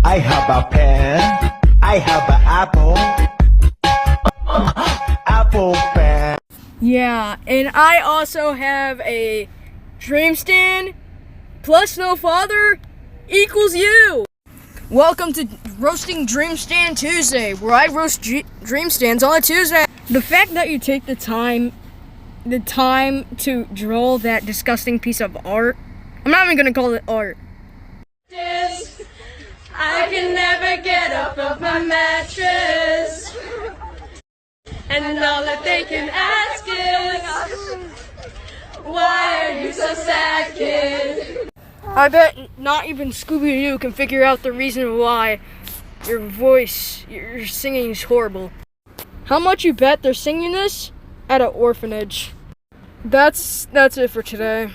I have a pen. I have an apple. Apple pen. Yeah, and I also have a dream stand plus no father equals you. Welcome to Roasting Dream Stand Tuesday, where I roast dream stands on a Tuesday. The fact that you take the time to draw that disgusting piece of art, I'm not even gonna call it art. I can never get up off my mattress, and all that they can ask is, why are you so sad, kid? I bet not even Scooby-Doo can figure out the reason why your singing is horrible. How much you bet they're singing this at an orphanage? That's it for today.